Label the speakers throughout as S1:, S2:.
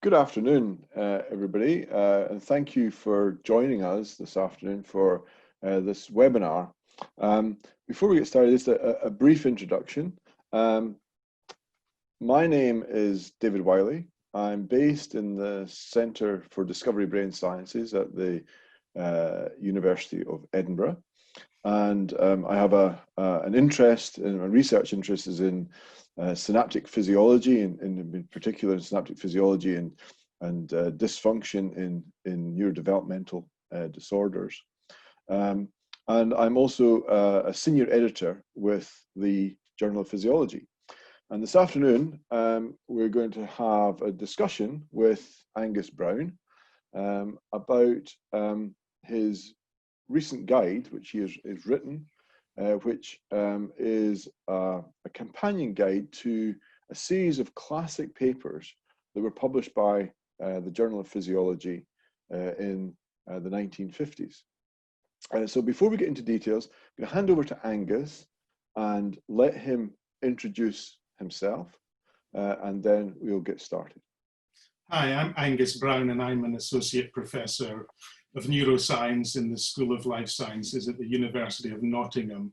S1: Good afternoon, everybody, and thank you for joining us this afternoon for this webinar. Before we get started, just a brief introduction. My name is David Wyllie. I'm based in the Centre for Discovery Brain Sciences at the University of Edinburgh, and I have an interest, and my research interest is in synaptic physiology, and in particular synaptic physiology and dysfunction in neurodevelopmental disorders. And I'm also a senior editor with the Journal of Physiology. And this afternoon, we're going to have a discussion with Angus Brown about his recent guide, which he has written, which is a companion guide to a series of classic papers that were published by the Journal of Physiology in the 1950s. So before we get into details, I'm going to hand over to Angus and let him introduce himself, and then we'll get started.
S2: Hi, I'm Angus Brown, and I'm an Associate Professor of Neuroscience in the School of Life Sciences at the University of Nottingham.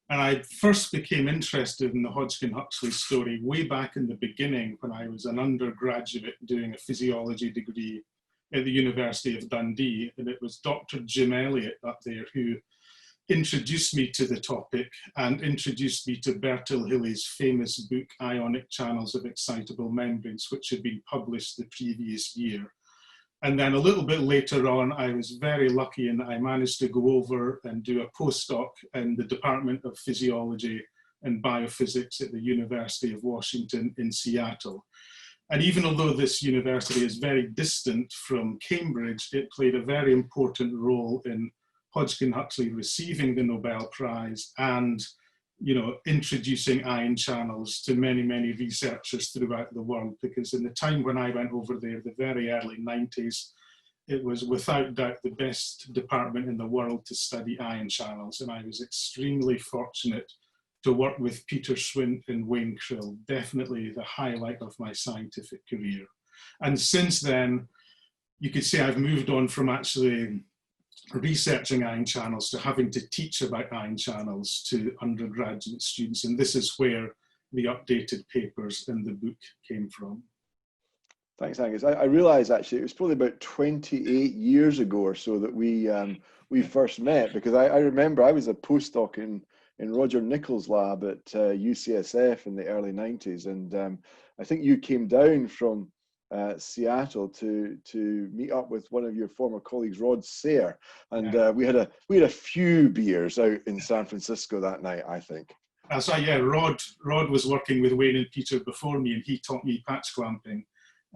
S2: And I first became interested in the Hodgkin-Huxley story way back in the beginning when I was an undergraduate doing a physiology degree at the University of Dundee. And it was Dr. Jim Elliott up there who introduced me to the topic and introduced me to Bertil Hilly's famous book, Ionic Channels of Excitable Membranes, which had been published the previous year. And then a little bit later on, I was very lucky in that I managed to go over and do a postdoc in the Department of Physiology and Biophysics at the University of Washington in Seattle. And even although this university is very distant from Cambridge, it played a very important role in Hodgkin-Huxley receiving the Nobel Prize and, introducing ion channels to many, many researchers throughout the world, because in the time when I went over there, the very early 90s, it was without doubt the best department in the world to study ion channels. And I was extremely fortunate to work with Peter Swint and Wayne Krill, definitely the highlight of my scientific career. And since then, you could say I've moved on from actually researching ion channels to having to teach about ion channels to undergraduate students. And this is where the updated papers in the book came from.
S1: Thanks, Angus. I realize actually it was probably about 28 years ago or so that we first met, because I remember I was a postdoc in Roger Nichols' lab at UCSF in the early 90s. And I think you came down from Seattle to meet up with one of your former colleagues, Rod Sayre, and we had a few beers out in San Francisco that night, I think.
S2: That's right. Yeah, Rod was working with Wayne and Peter before me, and he taught me patch clamping,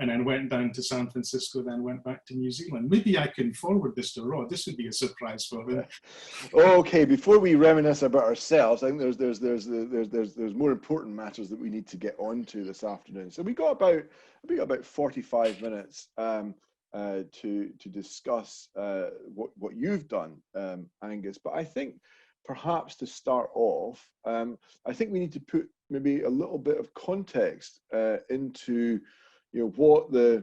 S2: and then went down to San Francisco, then went back to New Zealand. Maybe I can forward this to Rod. This would be a surprise for him.
S1: Okay, before we reminisce about ourselves, I think there's more important matters that we need to get on to this afternoon. So we got about 45 minutes to discuss what you've done, Angus. But I think perhaps to start off, I think we need to put maybe a little bit of context into what the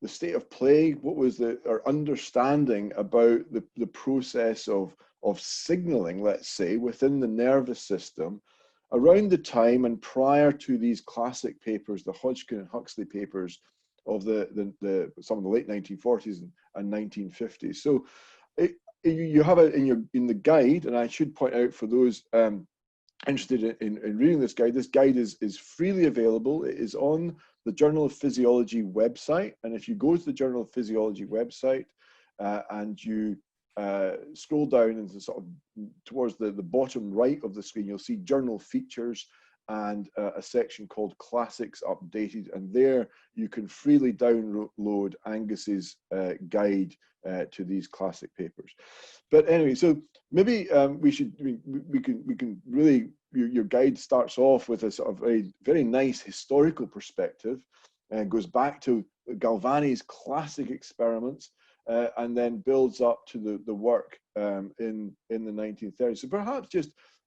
S1: state of play, what was our understanding about the process of signaling, let's say, within the nervous system around the time and prior to these classic papers, the Hodgkin and Huxley papers of some of the late 1940s and 1950s. So you have it in the guide, and I should point out for those interested in reading this guide is freely available. It is on the Journal of Physiology website, and if you go to the Journal of Physiology website and you scroll down into sort of towards the bottom right of the screen, you'll see journal features and a section called Classics Updated, and there you can freely download Angus's guide to these classic papers. But anyway, so maybe we can really, your guide starts off with a sort of a very nice historical perspective and goes back to Galvani's classic experiments and then builds up to the work in the 1930s. So perhaps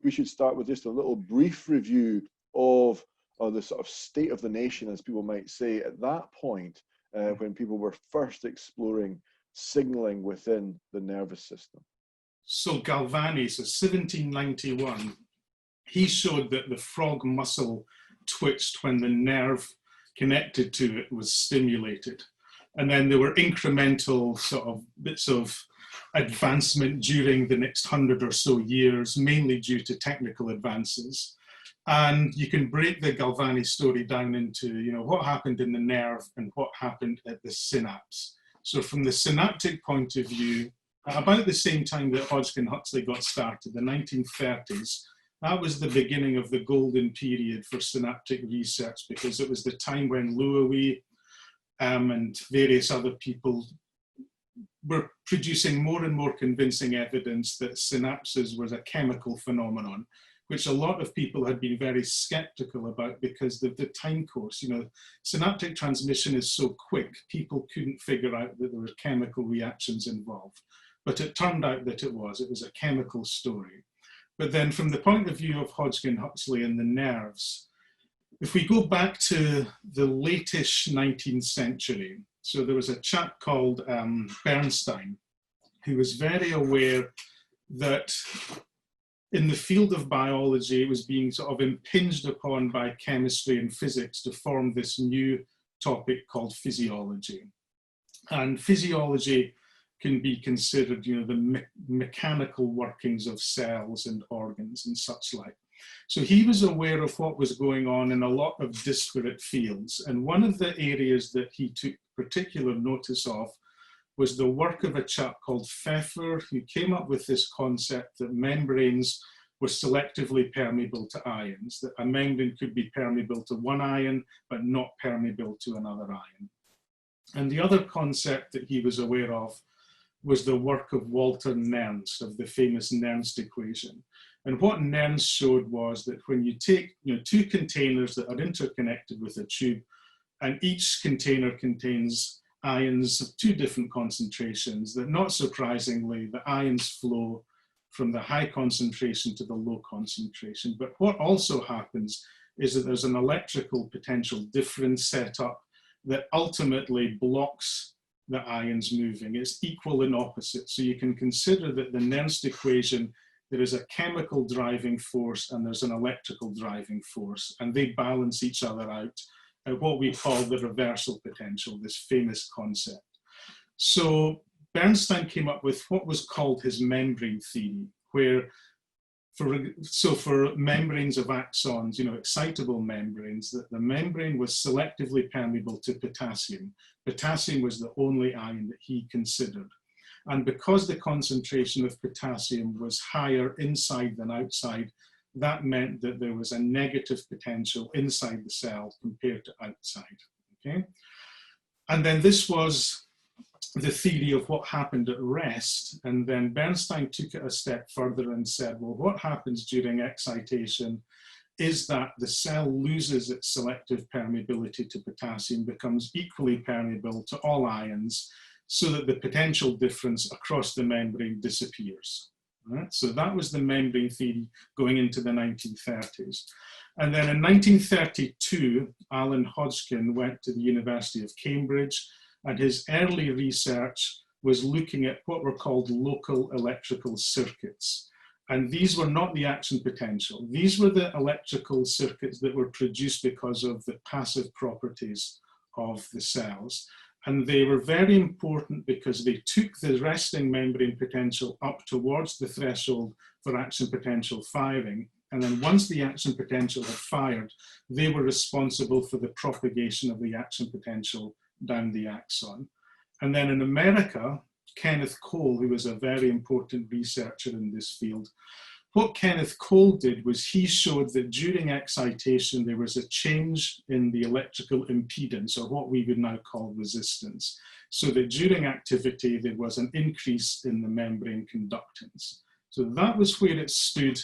S1: we should start with just a little brief review of the sort of state of the nation, as people might say, at that point when people were first exploring signaling within the nervous system.
S2: So Galvani, so 1791, he showed that the frog muscle twitched when the nerve connected to it was stimulated. And then there were incremental sort of bits of advancement during the next 100 or so years, mainly due to technical advances. And you can break the Galvani story down into, you know, what happened in the nerve and what happened at the synapse. So from the synaptic point of view, about the same time that Hodgkin-Huxley got started, the 1930s, that was the beginning of the golden period for synaptic research, because it was the time when Wyllie and various other people were producing more and more convincing evidence that synapses was a chemical phenomenon, which a lot of people had been very skeptical about because of the time course. You know, synaptic transmission is so quick, people couldn't figure out that there were chemical reactions involved. But it turned out that it was a chemical story. But then from the point of view of Hodgkin-Huxley and the nerves, if we go back to the late-ish 19th century, so there was a chap called Bernstein, who was very aware that in the field of biology, it was being sort of impinged upon by chemistry and physics to form this new topic called physiology. And physiology can be considered, you know, the mechanical workings of cells and organs and such like. So he was aware of what was going on in a lot of disparate fields. And one of the areas that he took particular notice of was the work of a chap called Pfeffer, who came up with this concept that membranes were selectively permeable to ions, that a membrane could be permeable to one ion, but not permeable to another ion. And the other concept that he was aware of was the work of Walter Nernst, of the famous Nernst equation. And what Nernst showed was that when you take, you know, two containers that are interconnected with a tube, and each container contains ions of two different concentrations, that not surprisingly, the ions flow from the high concentration to the low concentration. But what also happens is that there's an electrical potential difference set up that ultimately blocks the ions moving. It's equal and opposite. So you can consider that the Nernst equation, there is a chemical driving force and there's an electrical driving force, and they balance each other out at what we call the reversal potential, this famous concept. So Bernstein came up with what was called his membrane theory, where for membranes of axons, you know, excitable membranes, that the membrane was selectively permeable to potassium. Potassium was the only ion that he considered. And because the concentration of potassium was higher inside than outside, that meant that there was a negative potential inside the cell compared to outside, okay? And then this was the theory of what happened at rest. And then Bernstein took it a step further and said, well, what happens during excitation is that the cell loses its selective permeability to potassium, becomes equally permeable to all ions, so that the potential difference across the membrane disappears. Right? So that was the membrane theory going into the 1930s. And then in 1932, Alan Hodgkin went to the University of Cambridge, and his early research was looking at what were called local electrical circuits. And these were not the action potential. These were the electrical circuits that were produced because of the passive properties of the cells. And they were very important because they took the resting membrane potential up towards the threshold for action potential firing. And then once the action potential had fired, they were responsible for the propagation of the action potential down the axon. And then in America, Kenneth Cole, who was a very important researcher in this field, what Kenneth Cole did was he showed that during excitation, there was a change in the electrical impedance, or what we would now call resistance. So that during activity, there was an increase in the membrane conductance. So that was where it stood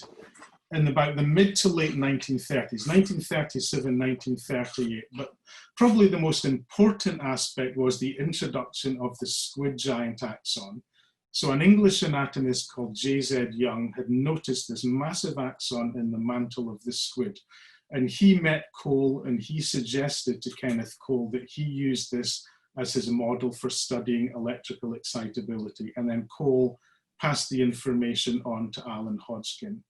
S2: in about the mid to late 1930s, 1937, 1938. But probably the most important aspect was the introduction of the squid giant axon. So an English anatomist called J.Z. Young had noticed this massive axon in the mantle of the squid. And he met Cole, and he suggested to Kenneth Cole that he use this as his model for studying electrical excitability. And then Cole passed the information on to Alan Hodgkin.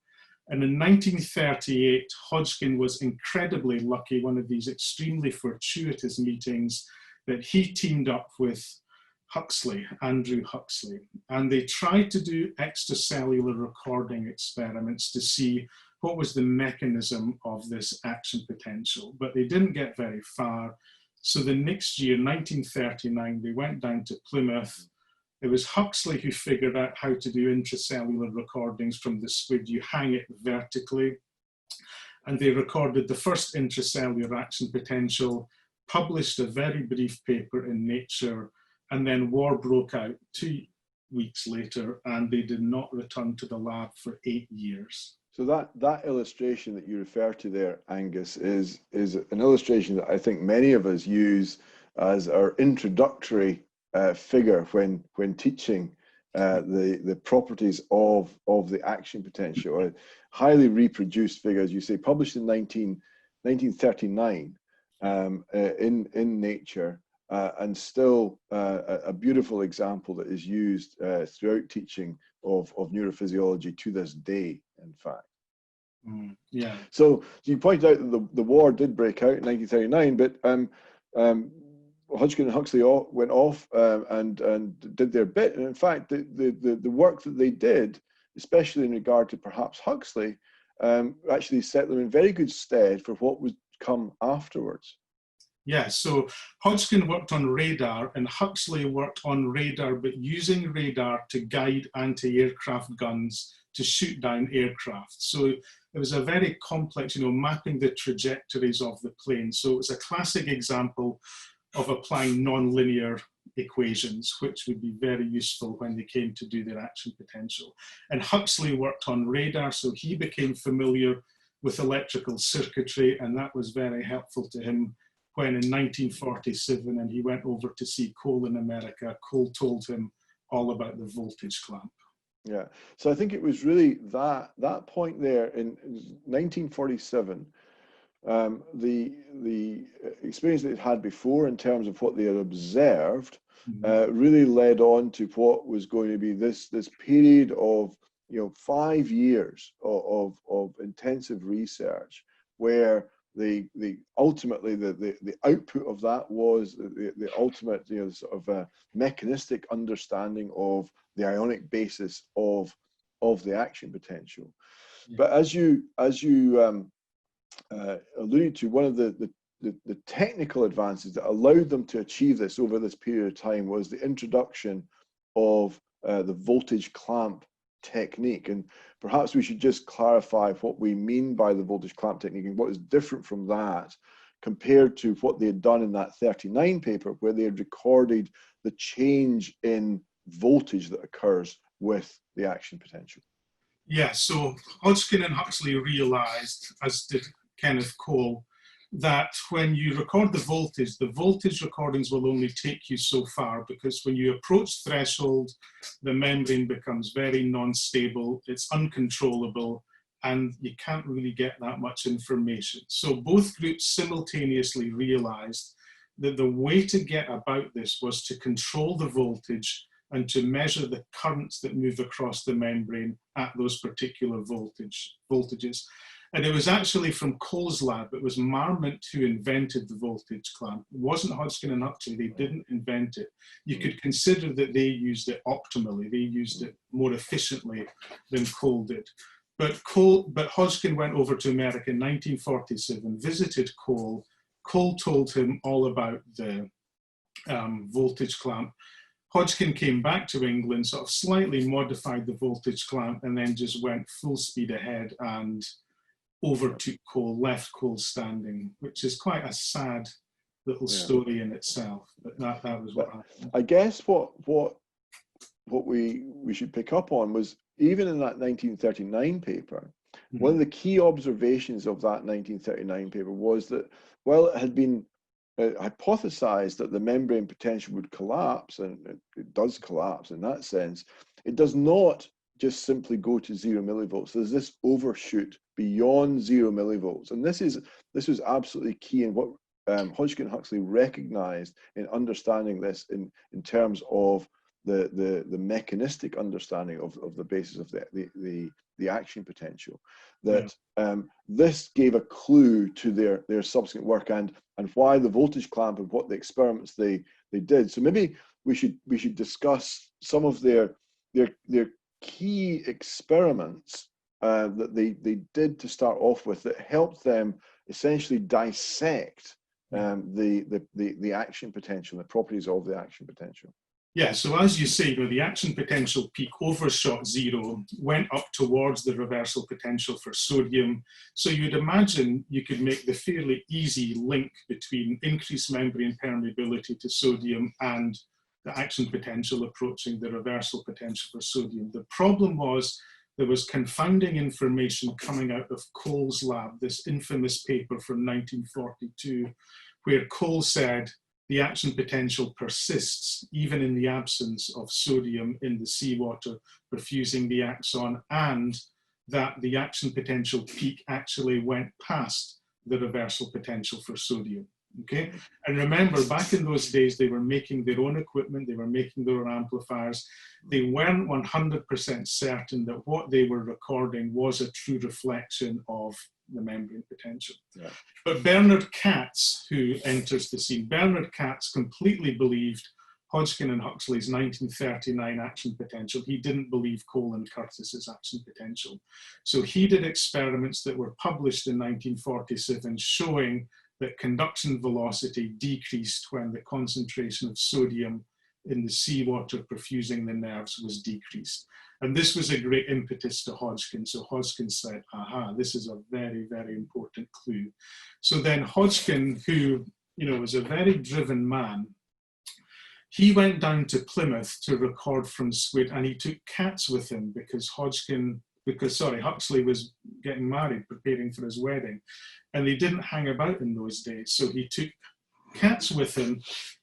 S2: And in 1938, Hodgkin was incredibly lucky, one of these extremely fortuitous meetings, that he teamed up with Huxley, Andrew Huxley, and they tried to do extracellular recording experiments to see what was the mechanism of this action potential, but they didn't get very far. So the next year, 1939, they went down to Plymouth. It was Huxley who figured out how to do intracellular recordings from the squid. You hang it vertically, and they recorded the first intracellular action potential, published a very brief paper in Nature, and then war broke out 2 weeks later, and they did not return to the lab for 8 years.
S1: So that illustration that you refer to there, Angus, is an illustration that I think many of us use as our introductory figure when teaching the properties of the action potential. A highly reproduced figure, as you say, published in 1939 in Nature, and still a beautiful example that is used throughout teaching of neurophysiology to this day, in fact.
S2: Yeah.
S1: So you pointed out that the war did break out in 1939, but Hodgkin and Huxley went off and did their bit. And in fact, the work that they did, especially in regard to perhaps Huxley, actually set them in very good stead for what would come afterwards.
S2: Yeah, so Hodgkin worked on radar and Huxley worked on radar, but using radar to guide anti-aircraft guns to shoot down aircraft. So it was a very complex, mapping the trajectories of the plane. So it was a classic example of applying nonlinear equations, which would be very useful when they came to do their action potential. And Huxley worked on radar, so he became familiar with electrical circuitry, and that was very helpful to him when in 1947, and he went over to see Cole in America, Cole told him all about the voltage clamp.
S1: Yeah, so I think it was really that point there in 1947, the experience that they'd had before in terms of what they had observed really led on to what was going to be this period of 5 years of intensive research, where ultimately the output of that was the ultimate sort of mechanistic understanding of the ionic basis of the action potential. Yeah. But as you alluded to, one of the technical advances that allowed them to achieve this over this period of time was the introduction of the voltage clamp technique. And perhaps we should just clarify what we mean by the voltage clamp technique and what is different from that compared to what they had done in that 39 paper, where they had recorded the change in voltage that occurs with the action potential.
S2: Yeah, so Hodgkin and Huxley realized, as did Kenneth Cole, that when you record the voltage recordings will only take you so far, because when you approach threshold, the membrane becomes very non-stable, it's uncontrollable, and you can't really get that much information. So both groups simultaneously realized that the way to get about this was to control the voltage and to measure the currents that move across the membrane at those particular voltages. And it was actually from Cole's lab, it was Marmont who invented the voltage clamp. It wasn't Hodgkin and Huxley, they didn't invent it. You could consider that they used it optimally, they used it more efficiently than Cole did. But Hodgkin went over to America in 1947, visited Cole. Cole told him all about the voltage clamp. Hodgkin came back to England, sort of slightly modified the voltage clamp, and then just went full speed ahead and overtook Cole, left Cole standing, which is quite a sad little story in itself. But that was what happened.
S1: I guess what we should pick up on was, even in that 1939 paper, one of the key observations of that 1939 paper was that, well, it had been hypothesized that the membrane potential would collapse, and it does collapse in that sense. It does not just simply go to 0 millivolts. There's this overshoot beyond 0 millivolts, and this was absolutely key. And what Hodgkin and Huxley recognized in understanding this in terms of the mechanistic understanding of the basis of the action potential, that this gave a clue to their subsequent work and why the voltage clamp and what the experiments they did. So maybe we should discuss some of their key experiments that they did to start off with that helped them essentially dissect the action potential, the properties of the action potential.
S2: Yeah, so as you say, the action potential peak overshot zero, went up towards the reversal potential for sodium. So you'd imagine you could make the fairly easy link between increased membrane permeability to sodium and the action potential approaching the reversal potential for sodium. The problem was there was confounding information coming out of Cole's lab, this infamous paper from 1942, where Cole said the action potential persists even in the absence of sodium in the seawater perfusing the axon, and that the action potential peak actually went past the reversal potential for sodium. Okay, and remember, back in those days, they were making their own equipment, they were making their own amplifiers. They weren't 100% certain that what they were recording was a true reflection of the membrane potential. Yeah. But Bernard Katz, who enters the scene, Bernard Katz completely believed Hodgkin and Huxley's 1939 action potential. He didn't believe Cole and Curtis's action potential. So he did experiments that were published in 1947 showing that conduction velocity decreased when the concentration of sodium in the seawater perfusing the nerves was decreased. And this was a great impetus to Hodgkin. So Hodgkin said, aha, this is a very, very important clue. So then Hodgkin, who was a very driven man, he went down to Plymouth to record from Squid, and he took Katz with him because Huxley was getting married, preparing for his wedding, and they didn't hang about in those days. So he took Katz with him,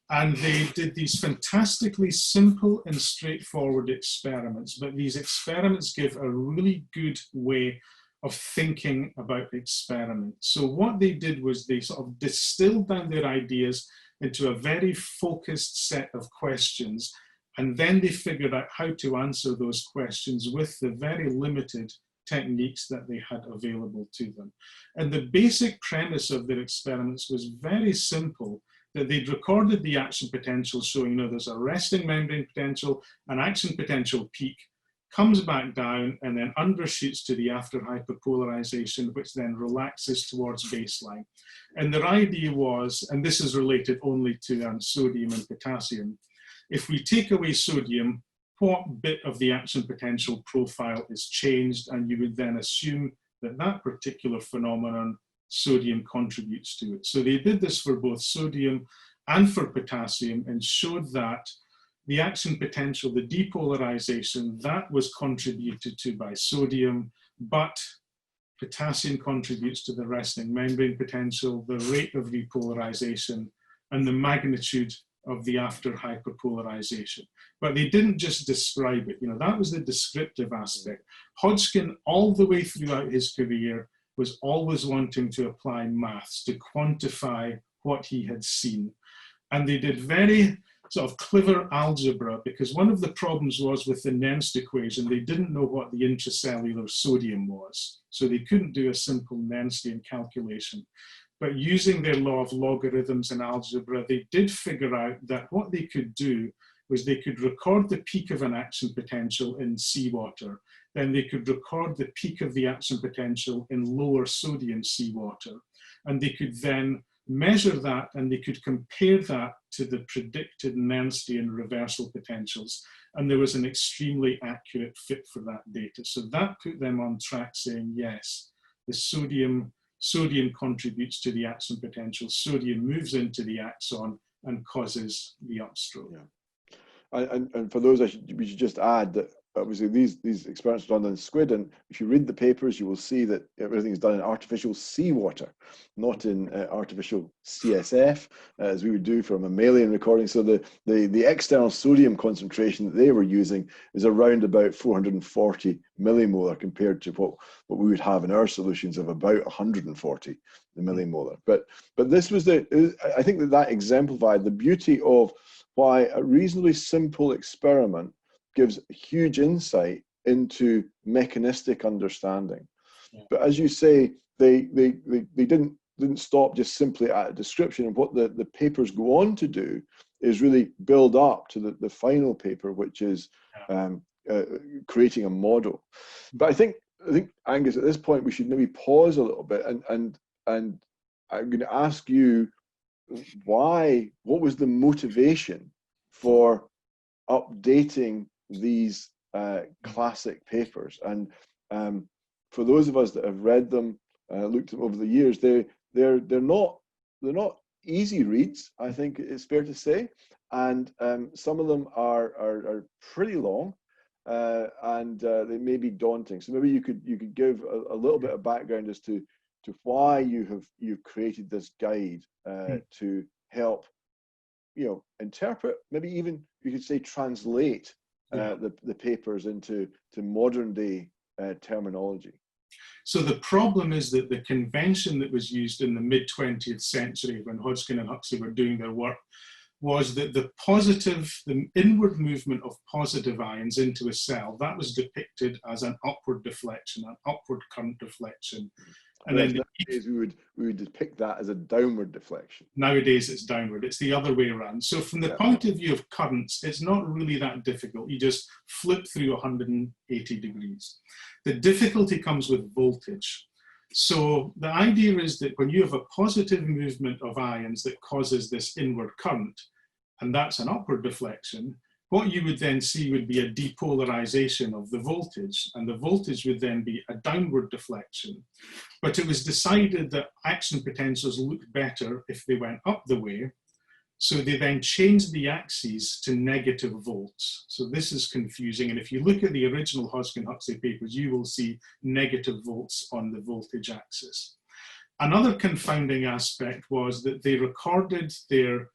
S2: and they did these fantastically simple and straightforward experiments. But these experiments give a really good way of thinking about experiments. So what they did was they sort of distilled down their ideas into a very focused set of questions, and then they figured out how to answer those questions with the very limited techniques that they had available to them. And the basic premise of their experiments was very simple, that they'd recorded the action potential showing, there's a resting membrane potential, an action potential peak, comes back down and then undershoots to the after hyperpolarization, which then relaxes towards baseline. And their idea was, and this is related only to sodium and potassium, if we take away sodium, what bit of the action potential profile is changed? And you would then assume that that particular phenomenon, sodium contributes to it. So they did this for both sodium and for potassium and showed that the action potential, the depolarization, that was contributed to by sodium, but potassium contributes to the resting membrane potential, the rate of repolarization, and the magnitude of the after hyperpolarization. But they didn't just describe it, that was the descriptive aspect. Hodgkin, all the way throughout his career, was always wanting to apply maths to quantify what he had seen. And they did very sort of clever algebra, because one of the problems was with the Nernst equation, they didn't know what the intracellular sodium was. So they couldn't do a simple Nernstian calculation. But using their law of logarithms and algebra, they did figure out that what they could do was they could record the peak of an action potential in seawater. Then they could record the peak of the action potential in lower sodium seawater. And they could then measure that, and they could compare that to the predicted Nernstian reversal potentials. And there was an extremely accurate fit for that data. So that put them on track saying, yes, the sodium contributes to the action potential. Sodium moves into the axon and causes the upstroke.
S1: Yeah. And for those, we should just add that obviously these experiments are done on squid, and if you read the papers, you will see that everything is done in artificial seawater, not in artificial CSF, as we would do for a mammalian recording. So the external sodium concentration that they were using is around about 440 millimolar compared to what we would have in our solutions of about 140 millimolar. But this was I think that exemplified the beauty of why a reasonably simple experiment gives huge insight into mechanistic understanding. Yeah. But as you say, they didn't stop just simply at a description. And what the papers go on to do is really build up to the final paper, which is creating a model. But I think Angus, at this point, we should maybe pause a little bit and I'm going to ask you what was the motivation for updating these classic papers? And for those of us that have read them, looked at them over the years, they're not easy reads, I think it's fair to say, and some of them are pretty long, and they may be daunting. So maybe you could give a little bit of background as to why you've created this guide to help interpret, maybe even you could say translate the papers into modern day terminology.
S2: So the problem is that the convention that was used in the mid-20th century when Hodgkin and Huxley were doing their work was that the inward movement of positive ions into a cell, that was depicted as an upward deflection, an upward current deflection. And then
S1: nowadays we would depict that as a downward deflection.
S2: Nowadays it's downward, it's the other way around. So from the point of view of currents, it's not really that difficult. You just flip through 180 degrees. The difficulty comes with voltage. So the idea is that when you have a positive movement of ions that causes this inward current, and that's an upward deflection, what you would then see would be a depolarization of the voltage, and the voltage would then be a downward deflection. But it was decided that action potentials looked better if they went up the way, so they then changed the axes to negative volts. So this is confusing, and if you look at the original Hodgkin-Huxley papers, you will see negative volts on the voltage axis. Another confounding aspect was that they recorded their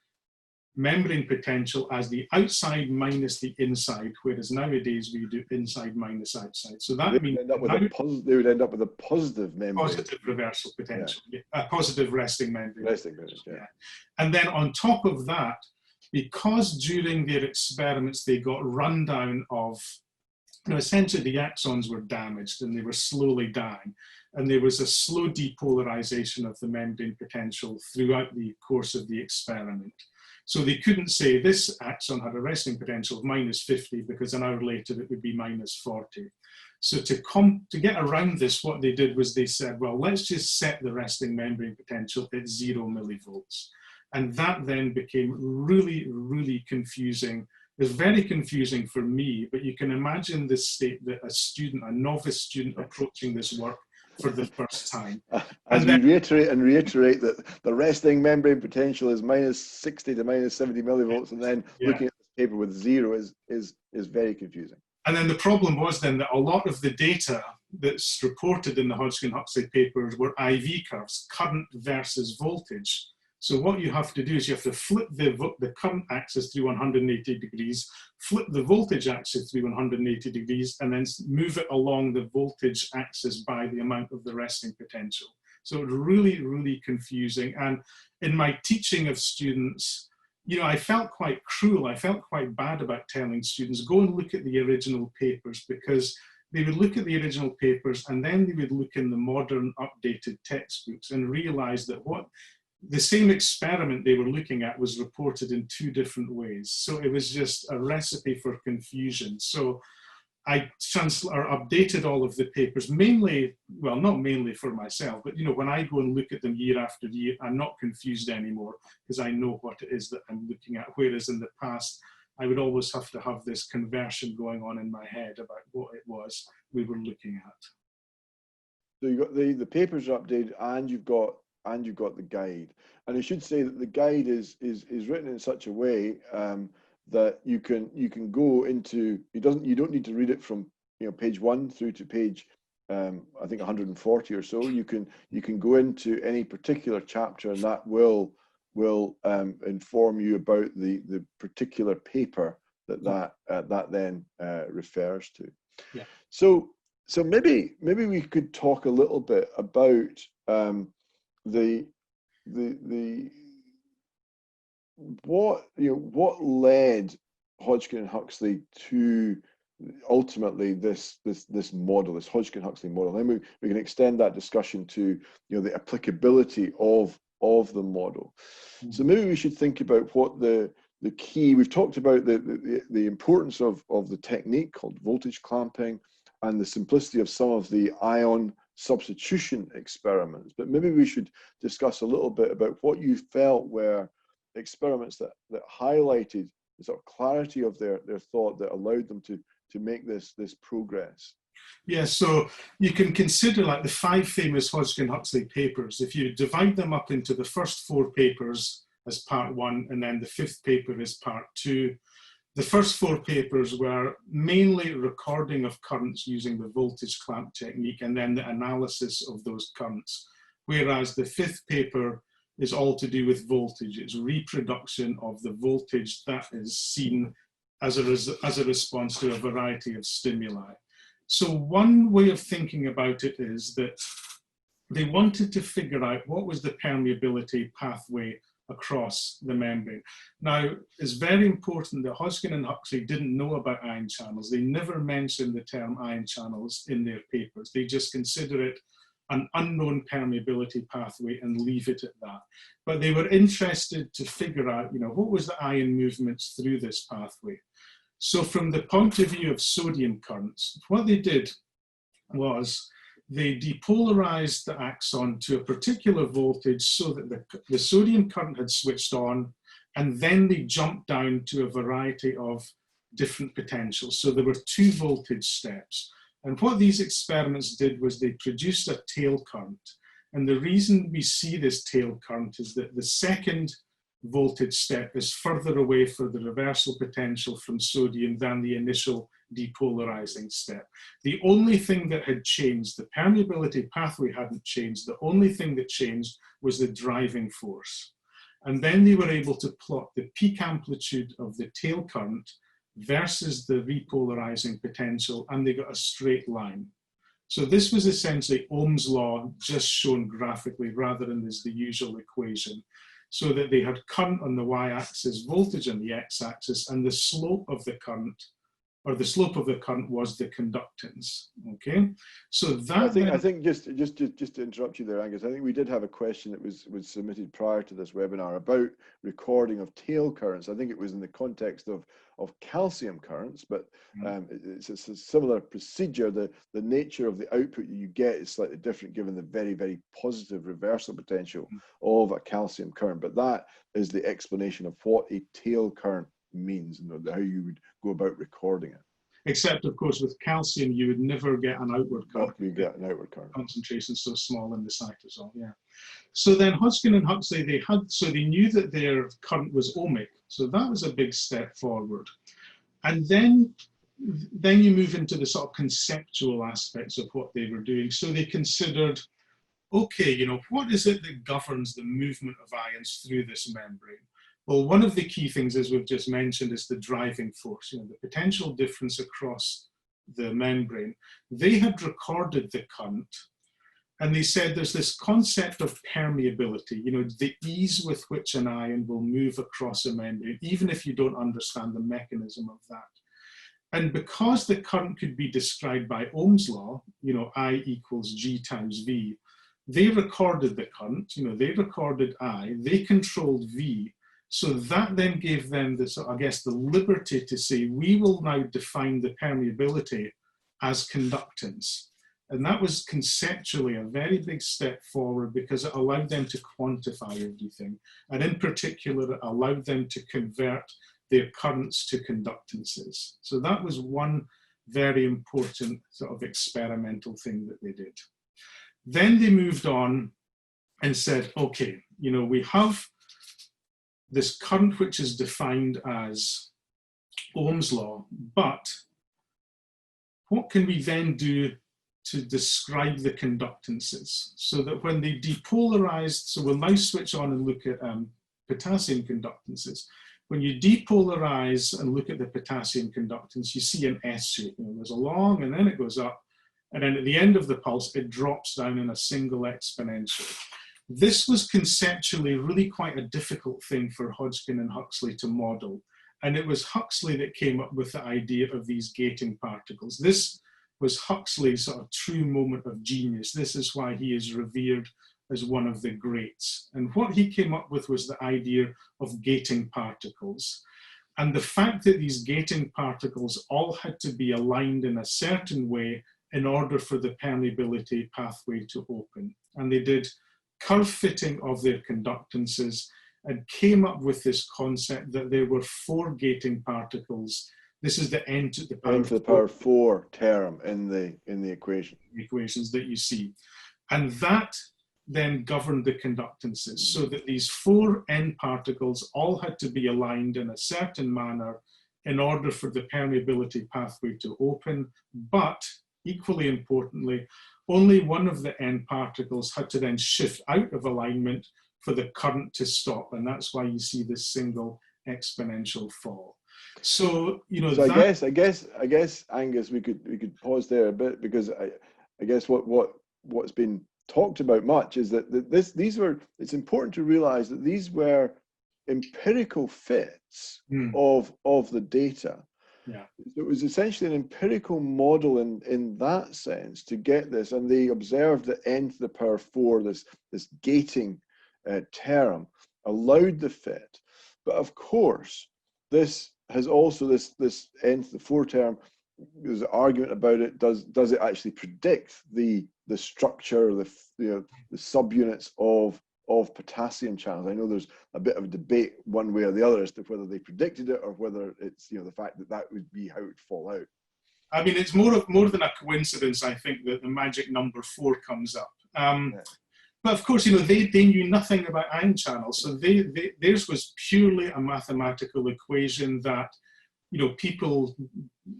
S2: membrane potential as the outside minus the inside, whereas nowadays we do inside minus outside. So that means
S1: they would end up with a positive membrane.
S2: Positive reversal potential, positive resting membrane. And then on top of that, because during their experiments they got rundown of, essentially the axons were damaged and they were slowly dying, and there was a slow depolarization of the membrane potential throughout the course of the experiment. So they couldn't say this axon had a resting potential of -50 because an hour later it would be -40. So to get around this, what they did was they said, well, let's just set the resting membrane potential at 0 millivolts. And that then became really, really confusing. It was very confusing for me, but you can imagine the state that a novice student approaching this work for the first time.
S1: As we reiterate that the resting membrane potential is -60 to -70 millivolts, and then looking at this paper with 0 is very confusing.
S2: And then the problem was then that a lot of the data that's reported in the Hodgkin-Huxley papers were IV curves, current versus voltage. So what you have to do is you have to flip the current axis through 180 degrees, flip the voltage axis through 180 degrees, and then move it along the voltage axis by the amount of the resting potential. So it's really, really confusing. And in my teaching of students, I felt quite cruel. I felt quite bad about telling students, go and look at the original papers, because they would look at the original papers and then they would look in the modern updated textbooks and realize that the same experiment they were looking at was reported in 2 different ways. So it was just a recipe for confusion. So I updated all of the papers, mainly, well, not mainly for myself, but when I go and look at them year after year, I'm not confused anymore because I know what it is that I'm looking at. Whereas in the past, I would always have to have this conversion going on in my head about what it was we were looking at.
S1: So you got the papers are updated, and you've got the guide. And I should say that the guide is written in such a way that you can go into, you don't need to read it from page 1 through to page I think 140 or so. You can go into any particular chapter, and that will inform you about the particular paper that then refers to.
S2: Yeah.
S1: So maybe we could talk a little bit about what led Hodgkin and Huxley to ultimately this model, this Hodgkin-Huxley model. Then we can extend that discussion to the applicability of the model. Mm-hmm. So maybe we should think about what the key. We've talked about the importance of the technique called voltage clamping and the simplicity of some of the ion substitution experiments. But maybe we should discuss a little bit about what you felt were experiments that highlighted the sort of clarity of their thought that allowed them to make this progress.
S2: Yeah, so you can consider like the 5 famous Hodgkin-Huxley papers. If you divide them up into the first 4 papers as part 1 and then the 5th paper as part 2, the first 4 papers were mainly recording of currents using the voltage clamp technique and then the analysis of those currents. Whereas the 5th paper is all to do with voltage. It's reproduction of the voltage that is seen as a response to a variety of stimuli. So one way of thinking about it is that they wanted to figure out what was the permeability pathway across the membrane. Now, it's very important that Hodgkin and Huxley didn't know about ion channels. They never mentioned the term ion channels in their papers. They just consider it an unknown permeability pathway and leave it at that. But they were interested to figure out, what was the ion movements through this pathway. So from the point of view of sodium currents, what they did was they depolarized the axon to a particular voltage so that the sodium current had switched on, and then they jumped down to a variety of different potentials. So there were 2 voltage steps. And what these experiments did was they produced a tail current. And the reason we see this tail current is that the second voltage step is further away for the reversal potential from sodium than the initial depolarizing step. The only thing that had changed, the permeability pathway hadn't changed. The only thing that changed was the driving force. And then they were able to plot the peak amplitude of the tail current versus the repolarizing potential, and they got a straight line. So this was essentially Ohm's law just shown graphically rather than as the usual equation, so that they had current on the y-axis, voltage on the x-axis, and the slope of the current, or the slope of the current was the conductance. Okay, so that
S1: I think just to interrupt you there, Angus, I think we did have a question that was submitted prior to this webinar about recording of tail currents. I think it was in the context of calcium currents, but it's a similar procedure. The nature of the output you get is slightly different given the very, very positive reversal potential of a calcium current. But that is the explanation of what a tail current means and how you would go about recording it.
S2: Except, of course, with calcium, you would never get an outward current.
S1: You get an outward current.
S2: Concentration so small in the cytosol, yeah. So then Hodgkin and Huxley, they knew that their current was ohmic. So that was a big step forward. And then you move into the sort of conceptual aspects of what they were doing. So they considered, okay, what is it that governs the movement of ions through this membrane? Well, one of the key things, as we've just mentioned, is the driving force, the potential difference across the membrane. They had recorded the current, and they said there's this concept of permeability, the ease with which an ion will move across a membrane, even if you don't understand the mechanism of that. And because the current could be described by Ohm's law, I equals G times V, they recorded the current, they recorded I, they controlled V. So that then gave them the liberty to say, we will now define the permeability as conductance. And that was conceptually a very big step forward because it allowed them to quantify everything. And in particular, it allowed them to convert their currents to conductances. So that was one very important sort of experimental thing that they did. Then they moved on and said, okay, we have this current which is defined as Ohm's law, but what can we then do to describe the conductances so that when they depolarized, so we'll now switch on and look at potassium conductances. When you depolarize and look at the potassium conductance, you see an S shape. There's a long, and then it goes up, and then at the end of the pulse, it drops down in a single exponential. This was conceptually really quite a difficult thing for Hodgkin and Huxley to model. And it was Huxley that came up with the idea of these gating particles. This was Huxley's sort of true moment of genius. This is why he is revered as one of the greats. And what he came up with was the idea of gating particles. And the fact that these gating particles all had to be aligned in a certain way in order for the permeability pathway to open. And they did curve fitting of their conductances and came up with this concept that there were 4 gating particles. This is the n to the power
S1: 4 term in the equation.
S2: Equations that you see. And that then governed the conductances, so that these 4 n particles all had to be aligned in a certain manner in order for the permeability pathway to open. But equally importantly, only one of the n particles had to then shift out of alignment for the current to stop. And that's why you see this single exponential fall. So,
S1: So I guess, Angus, we could pause there a bit, because I guess what's been talked about much is that it's important to realize that these were empirical fits of the data.
S2: Yeah.
S1: It was essentially an empirical model in that sense to get this, and they observed that n to the power 4, this gating term, allowed the fit. But of course, this has also this n to the 4 term. There's an argument about it. Does it actually predict the structure, the subunits of potassium channels? I know there's a bit of a debate one way or the other as to whether they predicted it or whether it's the fact that would be how it would fall out.
S2: I mean, it's more than a coincidence, I think, that the magic number 4 comes up. But of course, they knew nothing about ion channels, so theirs was purely a mathematical equation that people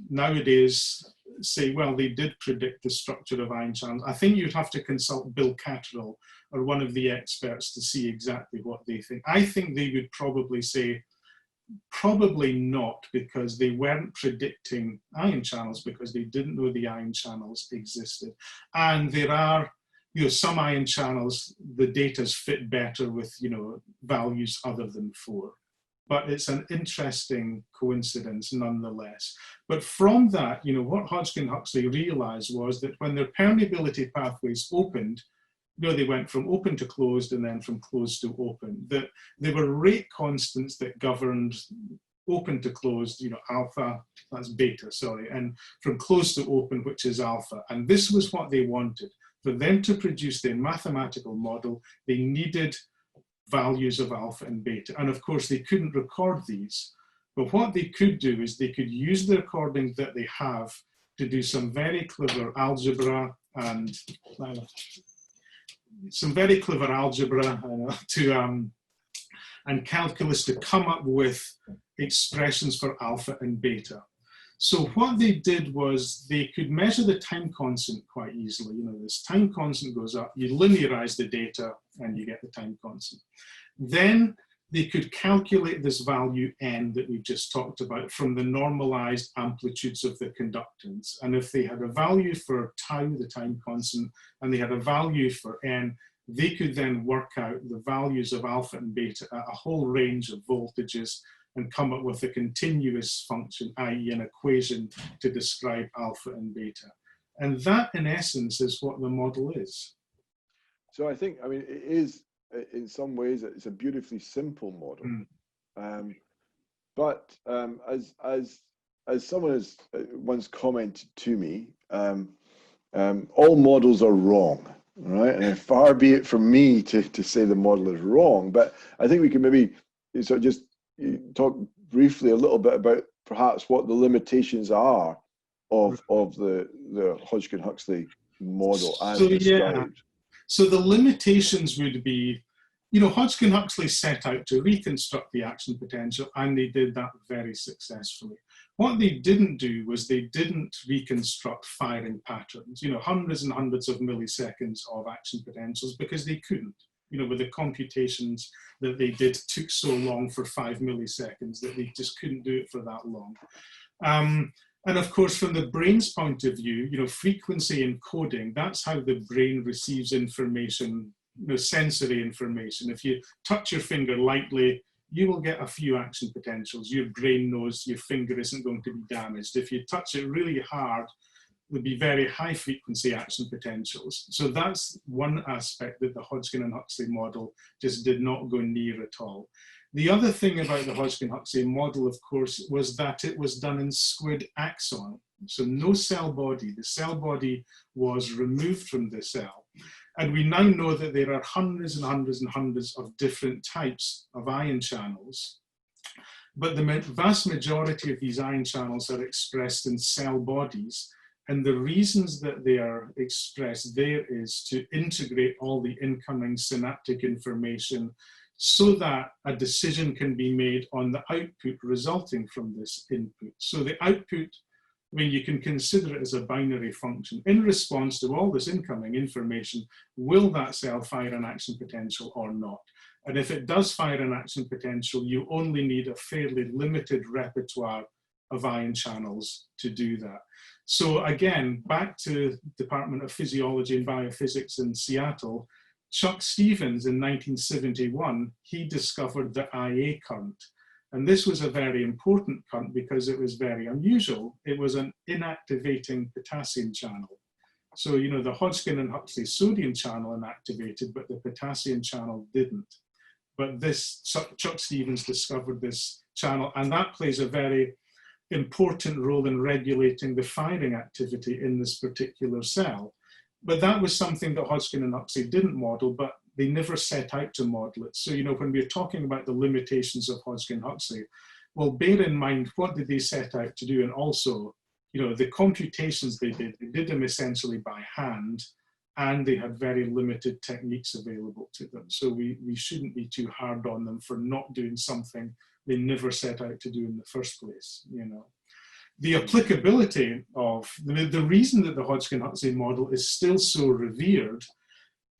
S2: nowadays say, well, they did predict the structure of ion channels. I think you'd have to consult Bill Catterall or one of the experts to see exactly what they think. I think they would probably say, probably not, because they weren't predicting ion channels because they didn't know the ion channels existed. And there are, some ion channels, the data's fit better with, values other than 4. But it's an interesting coincidence nonetheless. But from that, what Hodgkin-Huxley realized was that when their permeability pathways opened, they went from open to closed and then from closed to open, that there were rate constants that governed open to closed, alpha, that's beta, sorry, and from closed to open, which is alpha. And this was what they wanted. For them to produce their mathematical model, they needed values of alpha and beta. And of course, they couldn't record these. But what they could do is they could use the recording that they have to do some very clever algebra and and calculus to come up with expressions for alpha and beta. So what they did was they could measure the time constant quite easily. This time constant goes up, you linearize the data, and you get the time constant. Then they could calculate this value n that we've just talked about from the normalized amplitudes of the conductance. And if they had a value for tau, the time constant, and they had a value for n, they could then work out the values of alpha and beta at a whole range of voltages and come up with a continuous function, i.e. an equation to describe alpha and beta. And that, in essence, is what the model is.
S1: So I think, it is, in some ways, it's a beautifully simple model. But as someone has once commented to me, all models are wrong, right? And far be it from me to say the model is wrong, but I think we can maybe sort of just talk briefly a little bit about perhaps what the limitations are of the Hodgkin-Huxley model as described.
S2: So the limitations would be you know, Hodgkin-Huxley set out to reconstruct the action potential, and they did that very successfully. What they didn't do was they didn't reconstruct firing patterns, you know, hundreds and hundreds of milliseconds of action potentials, because they couldn't. You know, with the computations that they did took so long for 5 milliseconds that they just couldn't do it for that long. And of course, from the brain's point of view, you know, frequency encoding, that's how the brain receives information, you know, sensory information. If you touch your finger lightly, you will get a few action potentials. Your brain knows your finger isn't going to be damaged. If you touch it really hard, there'll be very high frequency action potentials. So that's one aspect that the Hodgkin and Huxley model just did not go near at all. The other thing about the Hodgkin-Huxley model, of course, was that it was done in squid axon. So no cell body. The cell body was removed from the cell. And we now know that there are hundreds and hundreds and hundreds of different types of ion channels. But the vast majority of these ion channels are expressed in cell bodies. And the reasons that they are expressed there is to integrate all the incoming synaptic information so that a decision can be made on the output resulting from this input. So the output, I mean, you can consider it as a binary function. In response to all this incoming information, will that cell fire an action potential or not? And if it does fire an action potential, you only need a fairly limited repertoire of ion channels to do that. So again, back to Department of Physiology and Biophysics in Seattle, Chuck Stevens in 1971, he discovered the IA current. And this was a very important current because it was very unusual. It was an inactivating potassium channel. So, you know, the Hodgkin and Huxley sodium channel inactivated, but the potassium channel didn't. But this, Chuck Stevens discovered this channel, and that plays a very important role in regulating the firing activity in this particular cell. But that was something that Hodgkin and Huxley didn't model, but they never set out to model it. So, you know, when we're talking about the limitations of Hodgkin-Huxley, well, bear in mind, what did they set out to do? And also, you know, the computations they did them essentially by hand, and they had very limited techniques available to them. So we shouldn't be too hard on them for not doing something they never set out to do in the first place, you know. The applicability of, the reason that the Hodgkin-Huxley model is still so revered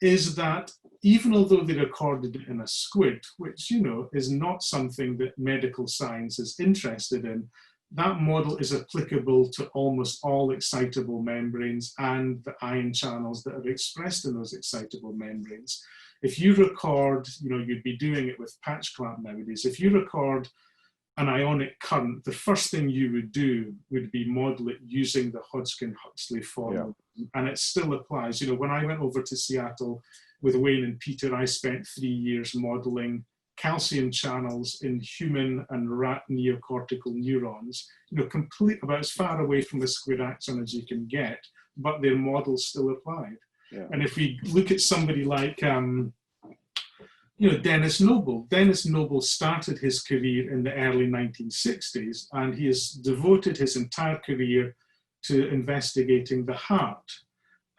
S2: is that even although they recorded it in a squid, which, you know, is not something that medical science is interested in, that model is applicable to almost all excitable membranes and the ion channels that are expressed in those excitable membranes. If you record, you know, you'd be doing it with patch clamp nowadays. If you record an ionic current, the first thing you would do would be model it using the Hodgkin-Huxley formula. Yeah. And it still applies. You know, when I went over to Seattle with Wayne and Peter, I spent 3 years modeling calcium channels in human and rat neocortical neurons, you know, about as far away from the squid axon as you can get, but their models still applied. Yeah. And if we look at somebody like, you know, Dennis Noble. Dennis Noble started his career in the early 1960s, and he has devoted his entire career to investigating the heart.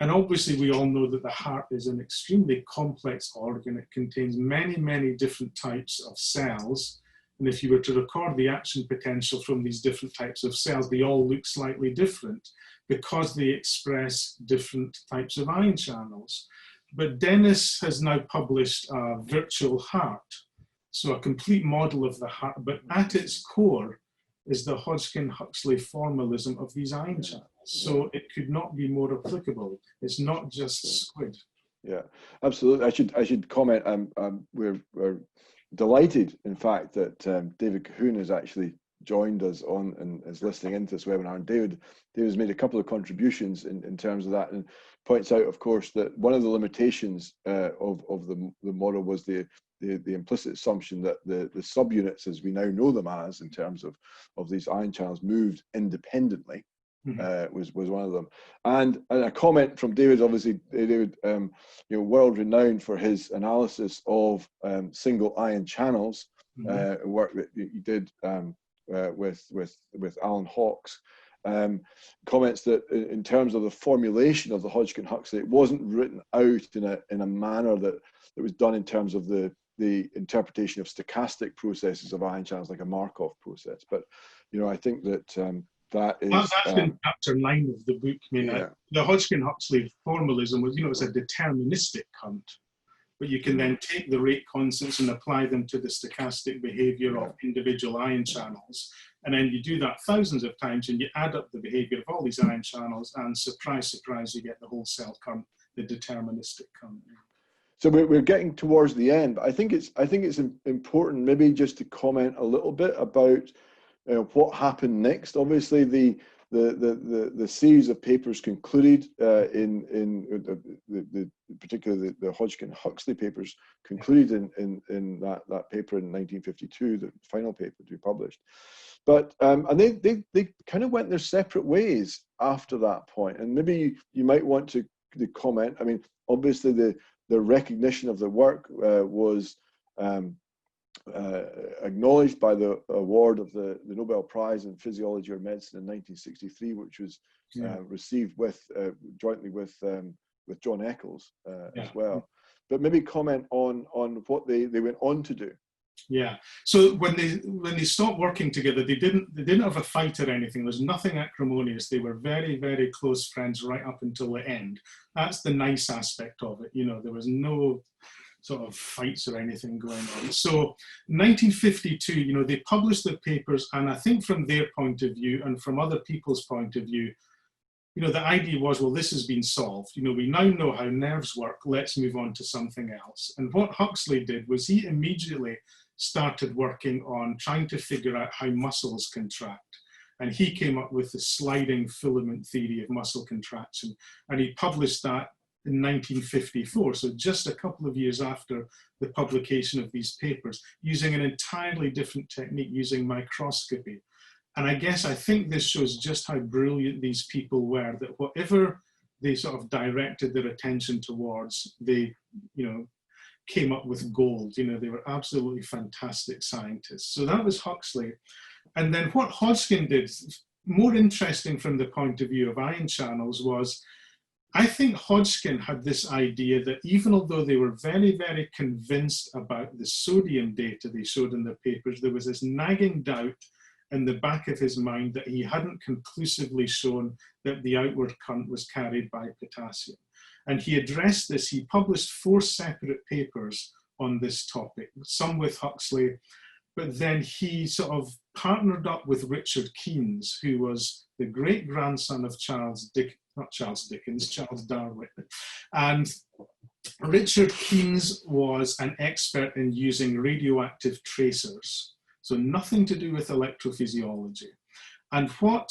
S2: And obviously we all know that the heart is an extremely complex organ. It contains many, many different types of cells. And if you were to record the action potential from these different types of cells, they all look slightly different because they express different types of ion channels. But Dennis has now published a virtual heart, so a complete model of the heart, but at its core is the Hodgkin-Huxley formalism of these ion channels. So it could not be more applicable. It's not just squid.
S1: Yeah, absolutely. I should comment. We're delighted, in fact, that David Cahoon has actually joined us on and is listening into this webinar. And David's made a couple of contributions in terms of that, and points out, of course, that one of the limitations of the model was the implicit assumption that the subunits, as we now know them as, in terms of these ion channels, moved independently. Was one of them. And a comment from David, obviously, David, you know, world renowned for his analysis of single ion channels, work that he did with Alan Hawkes. comments that in terms of the formulation of the Hodgkin-Huxley, it wasn't written out in a manner that was done in terms of the interpretation of stochastic processes of ion channels, like a Markov process. But I think that that is
S2: that's in chapter 9 of the book. I mean, the Hodgkin-Huxley formalism was, it's a deterministic current, but you can then take the rate constants and apply them to the stochastic behavior of individual ion channels. And then you do that thousands of times and you add up the behavior of all these ion channels, and surprise, surprise, you get the whole cell current, the deterministic current.
S1: So we're getting towards the end, but I think it's important maybe just to comment a little bit about what happened next. Obviously, the series of papers concluded particularly the Hodgkin-Huxley papers concluded in that paper in 1952, the final paper to be published. But and they kind of went their separate ways after that point. And maybe you might want to comment. I mean, obviously the recognition of the work was acknowledged by the award of the Nobel Prize in Physiology or Medicine in 1963, which was received jointly with John Eccles as well. But maybe comment on what they went on to do.
S2: Yeah. So when they stopped working together, they didn't have a fight or anything. There was nothing acrimonious. They were very, very close friends right up until the end. That's the nice aspect of it. There was no sort of fights or anything going on. So 1952, they published their papers, and I think from their point of view and from other people's point of view, the idea was, well, this has been solved. We now know how nerves work. Let's move on to something else. And what Huxley did was he immediately started working on trying to figure out how muscles contract. And he came up with the sliding filament theory of muscle contraction. And he published that in 1954, so just a couple of years after the publication of these papers, using an entirely different technique, using microscopy. And I think this shows just how brilliant these people were, that whatever they sort of directed their attention towards, they, came up with gold. They were absolutely fantastic scientists. So that was Huxley. And then what Hodgkin did, more interesting from the point of view of ion channels, was I think Hodgkin had this idea that even although they were very, very convinced about the sodium data they showed in their papers, there was this nagging doubt in the back of his mind that he hadn't conclusively shown that the outward current was carried by potassium. And he addressed this. He published 4 separate papers on this topic, some with Huxley, but then he sort of partnered up with Richard Keynes, who was the great-grandson of Charles Darwin. And Richard Keynes was an expert in using radioactive tracers, so nothing to do with electrophysiology. And what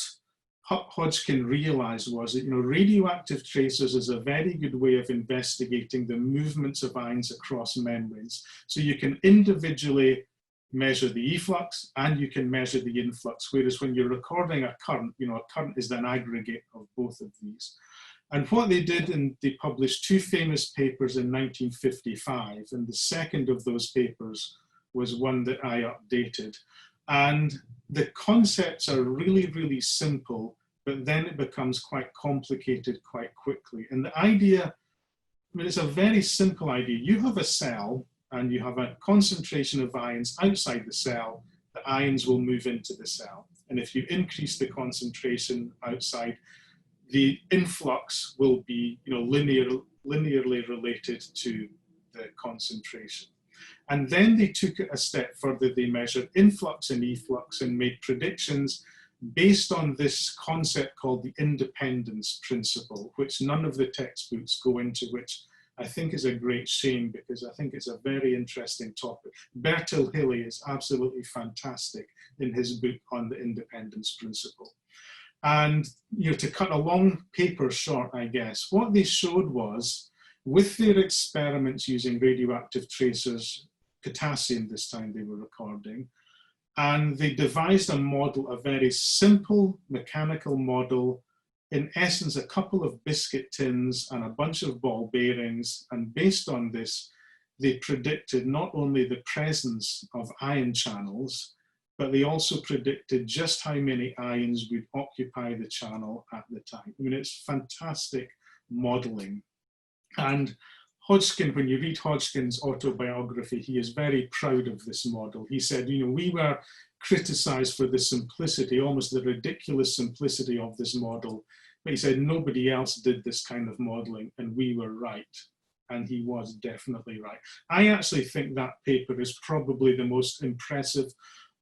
S2: Hodgkin realized was that radioactive tracers is a very good way of investigating the movements of ions across membranes. So you can individually measure the efflux and you can measure the influx, whereas when you're recording a current, a current is an aggregate of both of these. And what they did, and they published 2 famous papers in 1955, and the second of those papers was one that I updated. And the concepts are really, really simple, but then it becomes quite complicated quite quickly. And the idea, it's a very simple idea. You have a cell and you have a concentration of ions outside the cell, the ions will move into the cell. And if you increase the concentration outside, the influx will be linearly related to the concentration. And then they took it a step further. They measured influx and efflux and made predictions based on this concept called the independence principle, which none of the textbooks go into, which I think is a great shame because I think it's a very interesting topic. Bertil Hilly is absolutely fantastic in his book on the independence principle. And to cut a long paper short, I guess, what they showed was, with their experiments using radioactive tracers, potassium this time they were recording, and they devised a model, a very simple mechanical model, in essence a couple of biscuit tins and a bunch of ball bearings, and based on this, they predicted not only the presence of ion channels, but they also predicted just how many ions would occupy the channel at the time. I mean, it's fantastic modeling. And Hodgkin, when you read Hodgkin's autobiography, he is very proud of this model. He said, you know, we were criticized for the simplicity, almost the ridiculous simplicity of this model. But he said nobody else did this kind of modeling, and we were right. And he was definitely right. I actually think that paper is probably the most impressive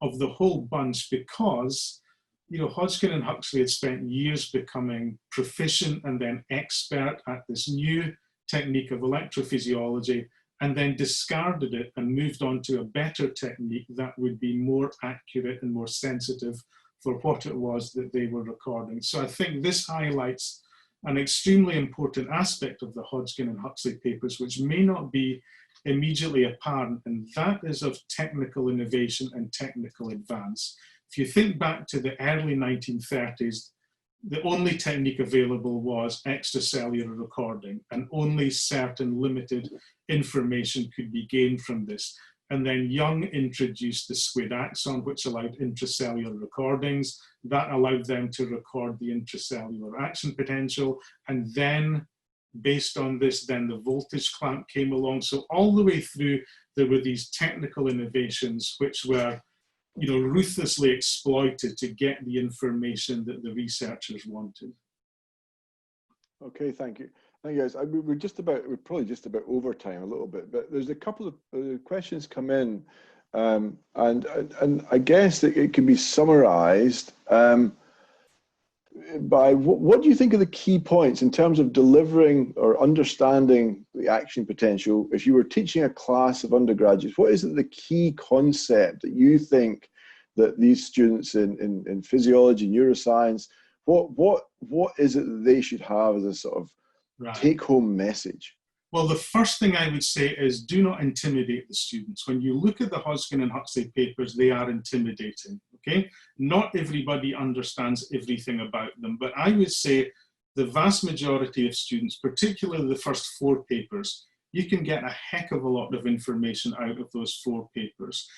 S2: of the whole bunch, because, you know, Hodgkin and Huxley had spent years becoming proficient and then expert at this new technique of electrophysiology, and then discarded it and moved on to a better technique that would be more accurate and more sensitive for what it was that they were recording. So I think this highlights an extremely important aspect of the Hodgkin and Huxley papers, which may not be immediately apparent, and that is of technical innovation and technical advance. If you think back to the early 1930s, the only technique available was extracellular recording, and only certain limited information could be gained from this. And then Young introduced the squid axon, which allowed intracellular recordings. That allowed them to record the intracellular action potential. And then, based on this, then the voltage clamp came along. So all the way through, there were these technical innovations which were, you know, ruthlessly exploited to get the information that the researchers wanted.
S1: Okay, thank you. Thank you, guys. We're probably just about over time a little bit, but there's a couple of questions come in, and I guess that it can be summarized by what do you think are the key points in terms of delivering or understanding the action potential? If you were teaching a class of undergraduates, what is the key concept that you think that these students in physiology, neuroscience, what is it that they should have as a sort of take-home message?
S2: Well, the first thing I would say is do not intimidate the students. When you look at the Hodgkin and Huxley papers, they are intimidating, okay? Not everybody understands everything about them, but I would say the vast majority of students, particularly the first 4 papers, you can get a heck of a lot of information out of those 4 papers.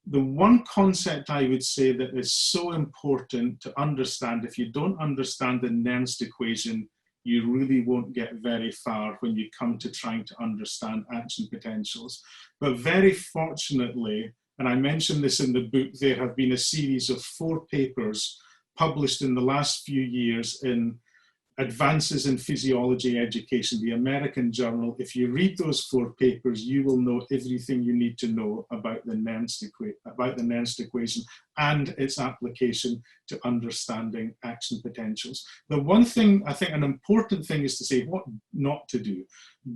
S2: The one concept I would say that is so important to understand, if you don't understand the Nernst equation, you really won't get very far when you come to trying to understand action potentials. But very fortunately, and I mentioned this in the book, there have been a series of 4 papers published in the last few years in Advances in Physiology Education, the American journal. If you read those 4 papers, you will know everything you need to know about the Nernst equation and its application to understanding action potentials. The one thing, I think an important thing, is to say what not to do.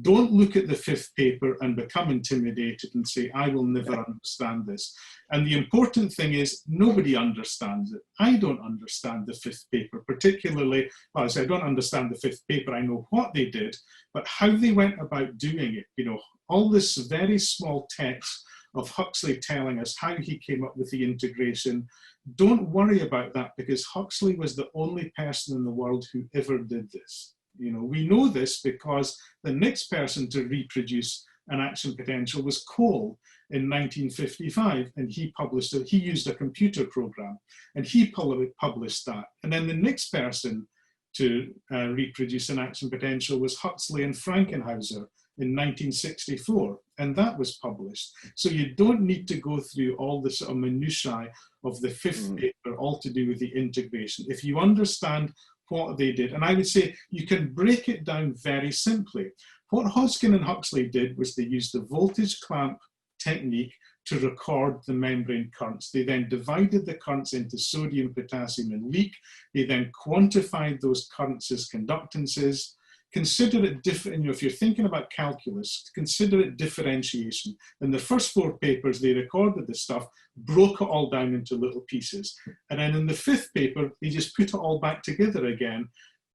S2: Don't look at the 5th paper and become intimidated and say, I will never understand this. And the important thing is nobody understands it. I don't understand the 5th paper, particularly, well, I say I don't understand the 5th paper. I know what they did, but how they went about doing it, you know, all this very small text of Huxley telling us how he came up with the integration. Don't worry about that, because Huxley was the only person in the world who ever did this. You know, we know this because the next person to reproduce an action potential was Cole in 1955, and he published it. He used a computer program, and he published that. And then the next person to reproduce an action potential was Huxley and Frankenhauser in 1964, and that was published. So you don't need to go through all the sort of minutiae of the 5th paper, all to do with the integration. If you understand what they did, and I would say you can break it down very simply. What Hodgkin and Huxley did was they used the voltage clamp technique to record the membrane currents. They then divided the currents into sodium, potassium, and leak. They then quantified those currents as conductances. Consider it different, you know, if you're thinking about calculus, consider it differentiation. In the first 4 papers, they recorded the stuff, broke it all down into little pieces. And then in the 5th paper, they just put it all back together again,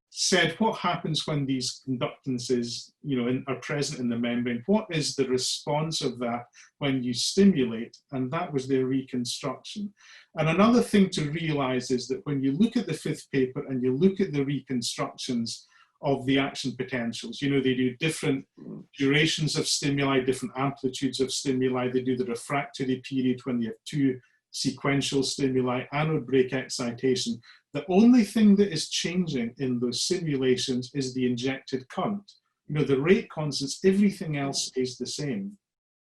S2: said what happens when these conductances, you know, are present in the membrane, what is the response of that when you stimulate, and that was their reconstruction. And another thing to realize is that when you look at the 5th paper and you look at the reconstructions of the action potentials, you know, they do different durations of stimuli, different amplitudes of stimuli. They do the refractory period when they have 2 sequential stimuli, anode break excitation. The only thing that is changing in those simulations is the injected current. You know, the rate constants, everything else stays the same.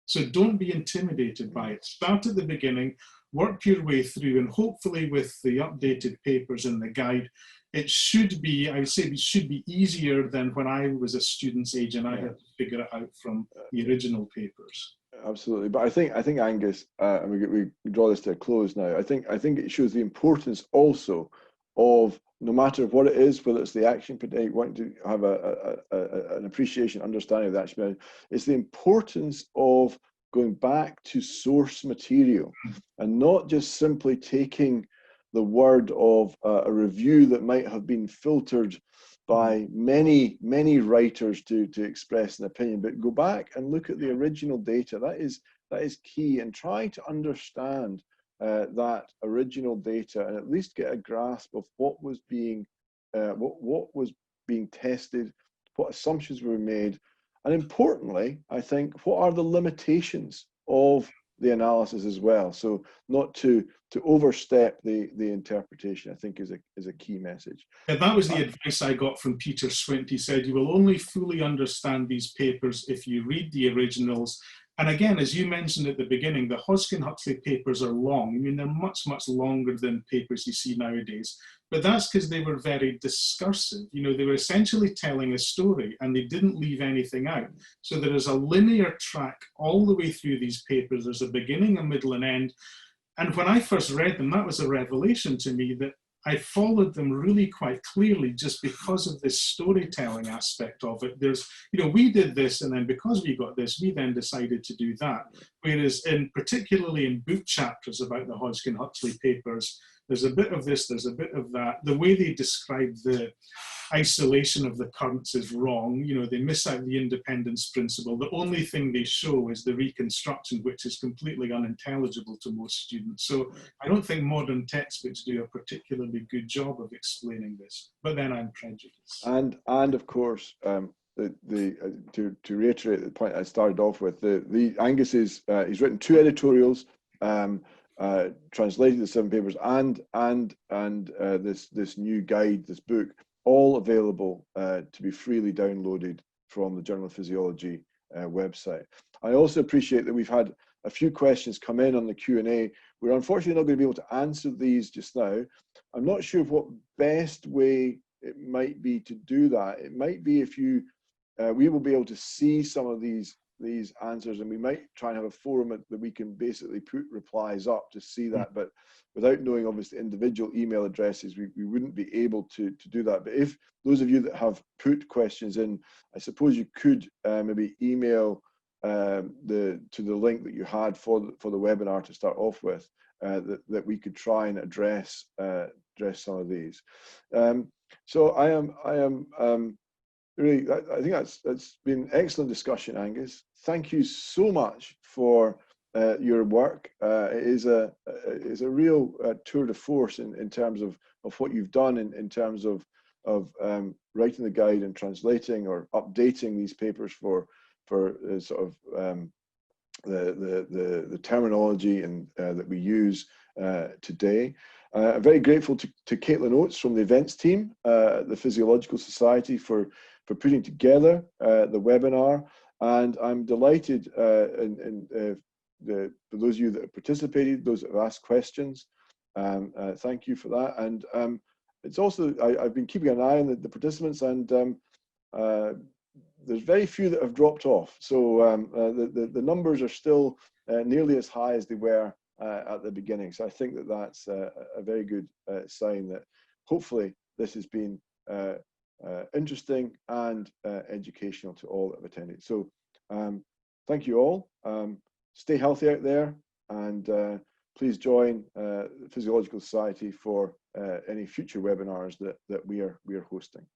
S2: So don't be intimidated by it. Start at the beginning, work your way through, and hopefully with the updated papers in the guide, it should be, I would say it should be easier than when I was a student's age and I had to figure it out from the original papers.
S1: Absolutely, but I think Angus, and we draw this to a close now. I think it shows the importance also of, no matter what it is, whether it's the action potential, wanting to have an appreciation, understanding of the action potential, it's the importance of going back to source material and not just simply taking the word of a review that might have been filtered by many writers to express an opinion, but go back and look at the original data. That is key, and try to understand that original data and at least get a grasp of what was being tested, what assumptions were made, and importantly, I think, what are the limitations of the analysis as well. So not to overstep the interpretation, I think, is a key message.
S2: Yeah, that was the advice I got from Peter Swint. He said, you will only fully understand these papers if you read the originals. And again, as you mentioned at the beginning, the Hodgkin-Huxley papers are long. I mean, they're much, much longer than papers you see nowadays. But that's because they were very discursive. You know, they were essentially telling a story and they didn't leave anything out. So there is a linear track all the way through these papers. There's a beginning, a middle, and end. And when I first read them, that was a revelation to me, that I followed them really quite clearly just because of this storytelling aspect of it. There's, you know, we did this, and then because we got this, we then decided to do that. Whereas particularly in book chapters about the Hodgkin-Huxley papers, there's a bit of this, there's a bit of that. The way they describe the isolation of the currents is wrong. You know, they miss out the independence principle. The only thing they show is the reconstruction, which is completely unintelligible to most students. So I don't think modern textbooks do a particularly good job of explaining this, but then I'm prejudiced.
S1: And of course, to reiterate the point I started off with, Angus he's written 2 editorials, translated the 7 papers, and this new guide, this book, all available to be freely downloaded from the Journal of Physiology website. I also appreciate that we've had a few questions come in on the Q&A. We're unfortunately not going to be able to answer these just now. I'm not sure what best way it might be to do that. It might be if you, we will be able to see some of these answers, and we might try and have a forum that we can basically put replies up to see that, but without knowing obviously individual email addresses, we wouldn't be able to do that. But if those of you that have put questions in, I suppose you could maybe email to the link that you had for the webinar to start off with, that we could try and address some of these. So I am really, I think that's been an excellent discussion, Angus. Thank you so much for your work. It is a real tour de force in terms of what you've done in terms of writing the guide and translating or updating these papers for sort of the terminology and that we use today. I'm very grateful to Caitlin Oates from the events team at the Physiological Society for putting together the webinar, and I'm delighted for those of you that have participated, those that have asked questions. Thank you for that. And it's also, I've been keeping an eye on the participants, and there's very few that have dropped off. So the numbers are still nearly as high as they were at the beginning. So I think that's a very good sign that hopefully this has been interesting and educational to all that have attended. So thank you all. Stay healthy out there, and please join the Physiological Society for any future webinars that we are hosting.